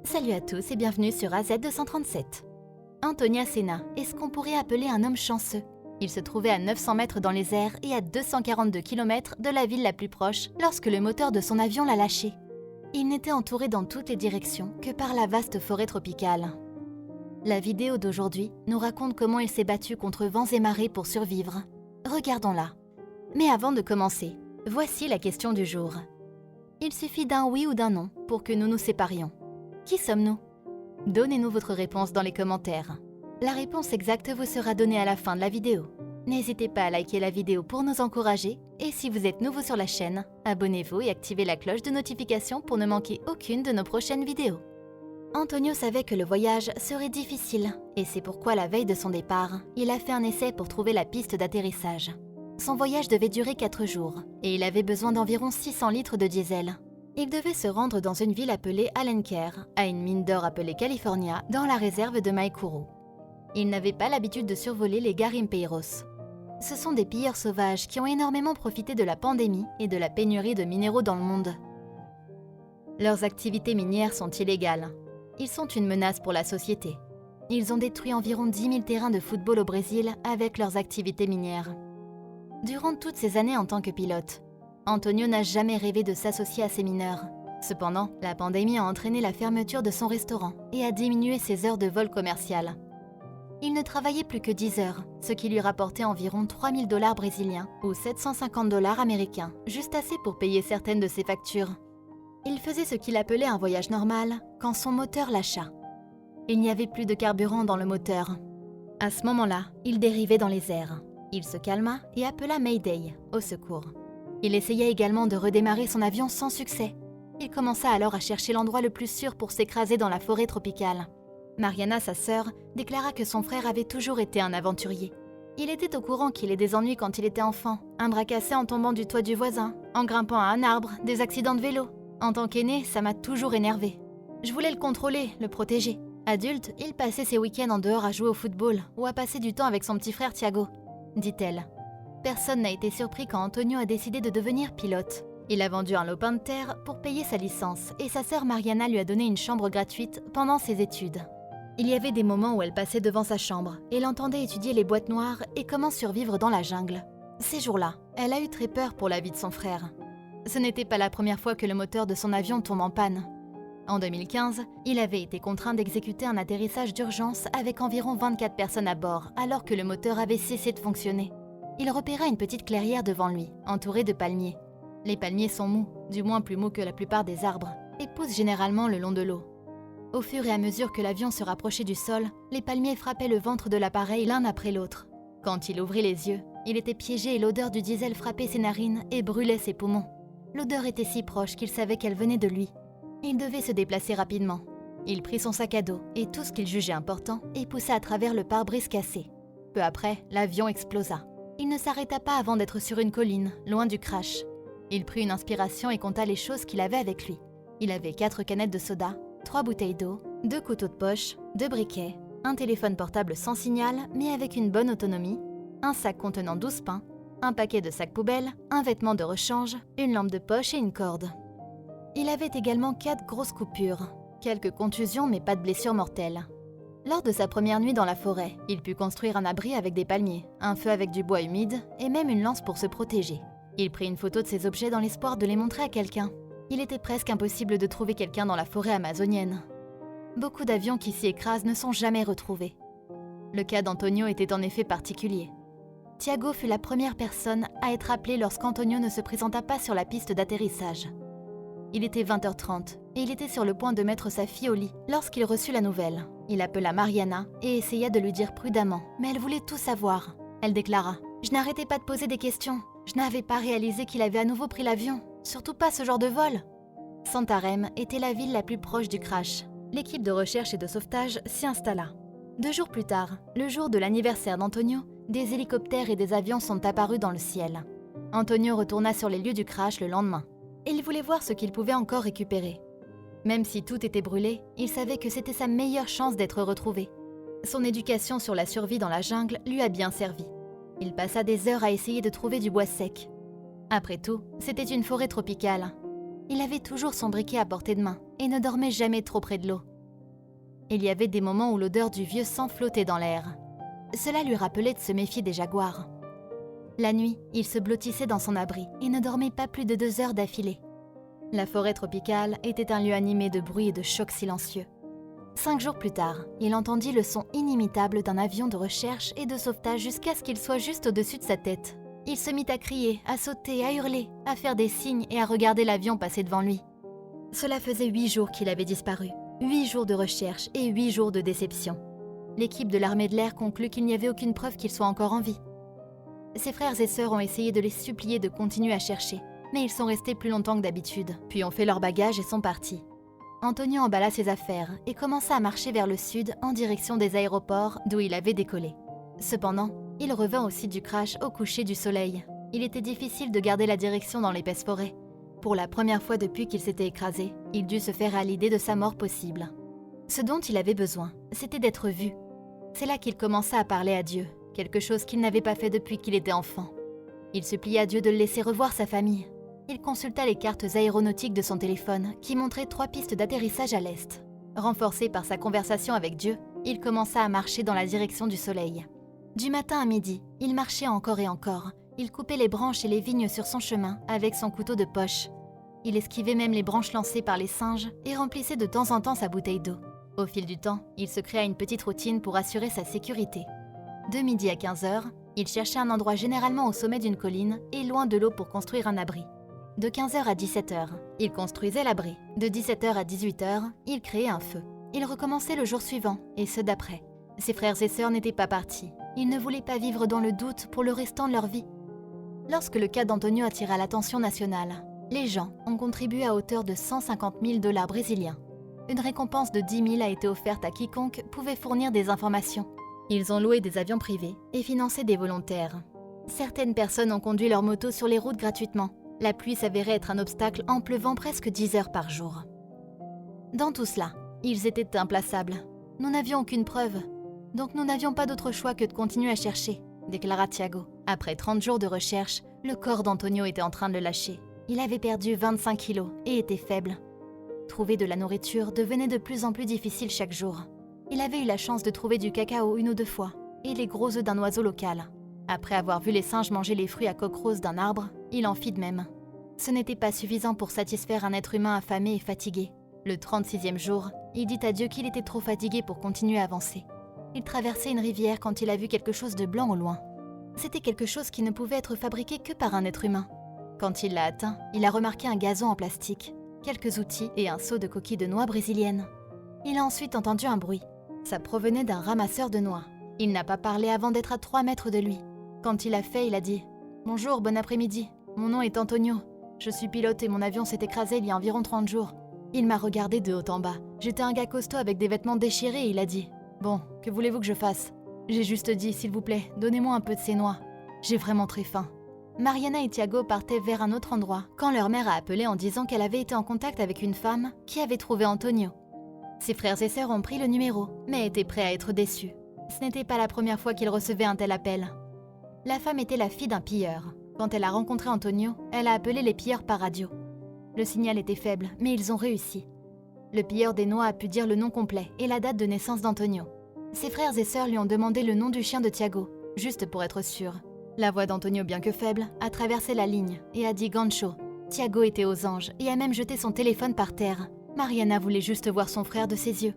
Salut à tous et bienvenue sur AZ237. Antonia Sena est ce qu'on pourrait appeler un homme chanceux. Il se trouvait à 900 mètres dans les airs et à 242 km de la ville la plus proche lorsque le moteur de son avion l'a lâché. Il n'était entouré dans toutes les directions que par la vaste forêt tropicale. La vidéo d'aujourd'hui nous raconte comment il s'est battu contre vents et marées pour survivre. Regardons-la. Mais avant de commencer, voici la question du jour. Il suffit d'un oui ou d'un non pour que nous nous séparions. Qui sommes-nous? Donnez-nous votre réponse dans les commentaires. La réponse exacte vous sera donnée à la fin de la vidéo. N'hésitez pas à liker la vidéo pour nous encourager et si vous êtes nouveau sur la chaîne, abonnez-vous et activez la cloche de notification pour ne manquer aucune de nos prochaines vidéos. Antonio savait que le voyage serait difficile et c'est pourquoi la veille de son départ, il a fait un essai pour trouver la piste d'atterrissage. Son voyage devait durer 4 jours et il avait besoin d'environ 600 litres de diesel. Il devait se rendre dans une ville appelée Alenquer, à une mine d'or appelée California, dans la réserve de Maicuro. Il n'avait pas l'habitude de survoler les garimpeiros. Ce sont des pilleurs sauvages qui ont énormément profité de la pandémie et de la pénurie de minéraux dans le monde. Leurs activités minières sont illégales. Ils sont une menace pour la société. Ils ont détruit environ 10 000 terrains de football au Brésil avec leurs activités minières. Durant toutes ces années en tant que pilote, Antonio n'a jamais rêvé de s'associer à ces mineurs. Cependant, la pandémie a entraîné la fermeture de son restaurant et a diminué ses heures de vol commercial. Il ne travaillait plus que 10 heures, ce qui lui rapportait environ 3 000 $ brésiliens ou 750 $ américains, juste assez pour payer certaines de ses factures. Il faisait ce qu'il appelait un voyage normal quand son moteur lâcha. Il n'y avait plus de carburant dans le moteur. À ce moment-là, il dérivait dans les airs. Il se calma et appela Mayday, au secours. Il essaya également de redémarrer son avion sans succès. Il commença alors à chercher l'endroit le plus sûr pour s'écraser dans la forêt tropicale. Mariana, sa sœur, déclara que son frère avait toujours été un aventurier. Il était au courant qu'il ait des ennuis quand il était enfant, un bras cassé en tombant du toit du voisin, en grimpant à un arbre, des accidents de vélo. En tant qu'aîné, ça m'a toujours énervé. Je voulais le contrôler, le protéger. Adulte, il passait ses week-ends en dehors à jouer au football ou à passer du temps avec son petit frère Thiago, dit-elle. Personne n'a été surpris quand Antonio a décidé de devenir pilote. Il a vendu un lopin de terre pour payer sa licence et sa sœur Mariana lui a donné une chambre gratuite pendant ses études. Il y avait des moments où elle passait devant sa chambre et l'entendait étudier les boîtes noires et comment survivre dans la jungle. Ces jours-là, elle a eu très peur pour la vie de son frère. Ce n'était pas la première fois que le moteur de son avion tombe en panne. En 2015, il avait été contraint d'exécuter un atterrissage d'urgence avec environ 24 personnes à bord alors que le moteur avait cessé de fonctionner. Il repéra une petite clairière devant lui, entourée de palmiers. Les palmiers sont mous, du moins plus mous que la plupart des arbres, et poussent généralement le long de l'eau. Au fur et à mesure que l'avion se rapprochait du sol, les palmiers frappaient le ventre de l'appareil l'un après l'autre. Quand il ouvrit les yeux, il était piégé et l'odeur du diesel frappait ses narines et brûlait ses poumons. L'odeur était si proche qu'il savait qu'elle venait de lui. Il devait se déplacer rapidement. Il prit son sac à dos et tout ce qu'il jugeait important et poussa à travers le pare-brise cassé. Peu après, l'avion explosa. Il ne s'arrêta pas avant d'être sur une colline, loin du crash. Il prit une inspiration et compta les choses qu'il avait avec lui. Il avait 4 canettes de soda, 3 bouteilles d'eau, 2 couteaux de poche, 2 briquets, un téléphone portable sans signal mais avec une bonne autonomie, un sac contenant 12 pains, un paquet de sacs poubelles, un vêtement de rechange, une lampe de poche et une corde. Il avait également 4 grosses coupures, quelques contusions mais pas de blessures mortelles. Lors de sa première nuit dans la forêt, il put construire un abri avec des palmiers, un feu avec du bois humide et même une lance pour se protéger. Il prit une photo de ces objets dans l'espoir de les montrer à quelqu'un. Il était presque impossible de trouver quelqu'un dans la forêt amazonienne. Beaucoup d'avions qui s'y écrasent ne sont jamais retrouvés. Le cas d'Antonio était en effet particulier. Thiago fut la première personne à être appelée lorsqu'Antonio ne se présenta pas sur la piste d'atterrissage. Il était 20h30 et il était sur le point de mettre sa fille au lit lorsqu'il reçut la nouvelle. Il appela Mariana et essaya de lui dire prudemment, mais elle voulait tout savoir. Elle déclara « Je n'arrêtais pas de poser des questions. Je n'avais pas réalisé qu'il avait à nouveau pris l'avion. Surtout pas ce genre de vol. » Santarém était la ville la plus proche du crash. L'équipe de recherche et de sauvetage s'y installa. 2 jours plus tard, le jour de l'anniversaire d'Antonio, des hélicoptères et des avions sont apparus dans le ciel. Antonio retourna sur les lieux du crash le lendemain. Il voulait voir ce qu'il pouvait encore récupérer. Même si tout était brûlé, il savait que c'était sa meilleure chance d'être retrouvé. Son éducation sur la survie dans la jungle lui a bien servi. Il passa des heures à essayer de trouver du bois sec. Après tout, c'était une forêt tropicale. Il avait toujours son briquet à portée de main et ne dormait jamais trop près de l'eau. Il y avait des moments où l'odeur du vieux sang flottait dans l'air. Cela lui rappelait de se méfier des jaguars. La nuit, il se blottissait dans son abri et ne dormait pas plus de 2 heures d'affilée. La forêt tropicale était un lieu animé de bruit et de chocs silencieux. 5 jours plus tard, il entendit le son inimitable d'un avion de recherche et de sauvetage jusqu'à ce qu'il soit juste au-dessus de sa tête. Il se mit à crier, à sauter, à hurler, à faire des signes et à regarder l'avion passer devant lui. Cela faisait 8 jours qu'il avait disparu. 8 jours de recherche et 8 jours de déception. L'équipe de l'armée de l'air conclut qu'il n'y avait aucune preuve qu'il soit encore en vie. Ses frères et sœurs ont essayé de les supplier de continuer à chercher, mais ils sont restés plus longtemps que d'habitude, puis ont fait leur bagage et sont partis. Antonio emballa ses affaires et commença à marcher vers le sud en direction des aéroports d'où il avait décollé. Cependant, il revint au site du crash au coucher du soleil. Il était difficile de garder la direction dans l'épaisse forêt. Pour la première fois depuis qu'il s'était écrasé, il dut se faire à l'idée de sa mort possible. Ce dont il avait besoin, c'était d'être vu. C'est là qu'il commença à parler à Dieu, quelque chose qu'il n'avait pas fait depuis qu'il était enfant. Il supplia Dieu de le laisser revoir sa famille. Il consulta les cartes aéronautiques de son téléphone qui montraient 3 pistes d'atterrissage à l'est. Renforcé par sa conversation avec Dieu, il commença à marcher dans la direction du soleil. Du matin à midi, il marchait encore et encore. Il coupait les branches et les vignes sur son chemin avec son couteau de poche. Il esquivait même les branches lancées par les singes et remplissait de temps en temps sa bouteille d'eau. Au fil du temps, il se créa une petite routine pour assurer sa sécurité. De midi à 15 heures, il cherchait un endroit généralement au sommet d'une colline et loin de l'eau pour construire un abri. De 15 heures à 17 heures, il construisait l'abri. De 17 heures à 18 heures, il créait un feu. Il recommençait le jour suivant et ceux d'après. Ses frères et sœurs n'étaient pas partis. Ils ne voulaient pas vivre dans le doute pour le restant de leur vie. Lorsque le cas d'Antonio attira l'attention nationale, les gens ont contribué à hauteur de 150 000 $ brésiliens. Une récompense de 10 000 a été offerte à quiconque pouvait fournir des informations. Ils ont loué des avions privés et financé des volontaires. Certaines personnes ont conduit leur moto sur les routes gratuitement. La pluie s'avérait être un obstacle en pleuvant presque 10 heures par jour. Dans tout cela, ils étaient implaçables. Nous n'avions aucune preuve, donc nous n'avions pas d'autre choix que de continuer à chercher, déclara Thiago. Après 30 jours de recherche, le corps d'Antonio était en train de le lâcher. Il avait perdu 25 kilos et était faible. Trouver de la nourriture devenait de plus en plus difficile chaque jour. Il avait eu la chance de trouver du cacao 1 ou 2 fois et les gros œufs d'un oiseau local. Après avoir vu les singes manger les fruits à coque rose d'un arbre, il en fit de même. Ce n'était pas suffisant pour satisfaire un être humain affamé et fatigué. Le 36e jour, il dit à Dieu qu'il était trop fatigué pour continuer à avancer. Il traversait une rivière quand il a vu quelque chose de blanc au loin. C'était quelque chose qui ne pouvait être fabriqué que par un être humain. Quand il l'a atteint, il a remarqué un gazon en plastique, quelques outils et un seau de coquilles de noix brésiliennes. Il a ensuite entendu un bruit. Ça provenait d'un ramasseur de noix. Il n'a pas parlé avant d'être à 3 mètres de lui. Quand il a fait, il a dit « Bonjour, bon après-midi. Mon nom est Antonio. Je suis pilote et mon avion s'est écrasé il y a environ 30 jours. » Il m'a regardé de haut en bas. J'étais un gars costaud avec des vêtements déchirés et il a dit « Bon, que voulez-vous que je fasse ?» J'ai juste dit « S'il vous plaît, donnez-moi un peu de ces noix. J'ai vraiment très faim. » Mariana et Thiago partaient vers un autre endroit quand leur mère a appelé en disant qu'elle avait été en contact avec une femme qui avait trouvé Antonio. Ses frères et sœurs ont pris le numéro, mais étaient prêts à être déçus. Ce n'était pas la première fois qu'ils recevaient un tel appel. La femme était la fille d'un pilleur. Quand elle a rencontré Antonio, elle a appelé les pilleurs par radio. Le signal était faible, mais ils ont réussi. Le pilleur des noix a pu dire le nom complet et la date de naissance d'Antonio. Ses frères et sœurs lui ont demandé le nom du chien de Thiago, juste pour être sûr. La voix d'Antonio, bien que faible, a traversé la ligne et a dit Gancho. Thiago était aux anges et a même jeté son téléphone par terre. Mariana voulait juste voir son frère de ses yeux.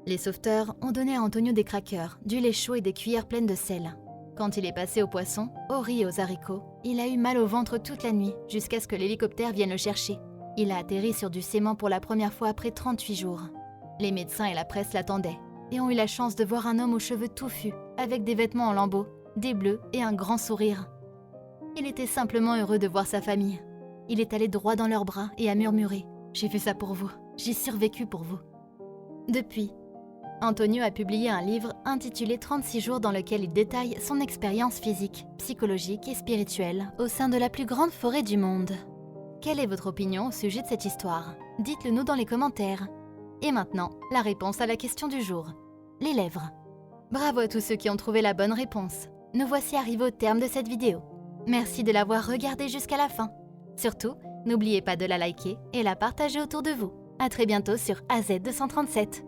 Les sauveteurs ont donné à Antonio des crackers, du lait chaud et des cuillères pleines de sel. Quand il est passé aux poissons, aux riz et aux haricots, il a eu mal au ventre toute la nuit jusqu'à ce que l'hélicoptère vienne le chercher. Il a atterri sur du sément pour la première fois après 38 jours. Les médecins et la presse l'attendaient et ont eu la chance de voir un homme aux cheveux touffus, avec des vêtements en lambeaux, des bleus et un grand sourire. Il était simplement heureux de voir sa famille. Il est allé droit dans leurs bras et a murmuré « J'ai fait ça pour vous, j'ai survécu pour vous ». Depuis, Antonio a publié un livre intitulé 36 jours dans lequel il détaille son expérience physique, psychologique et spirituelle au sein de la plus grande forêt du monde. Quelle est votre opinion au sujet de cette histoire? Dites-le nous dans les commentaires. Et maintenant, la réponse à la question du jour. Les lèvres. Bravo à tous ceux qui ont trouvé la bonne réponse. Nous voici arrivés au terme de cette vidéo. Merci de l'avoir regardée jusqu'à la fin. Surtout, n'oubliez pas de la liker et la partager autour de vous. À très bientôt sur AZ237.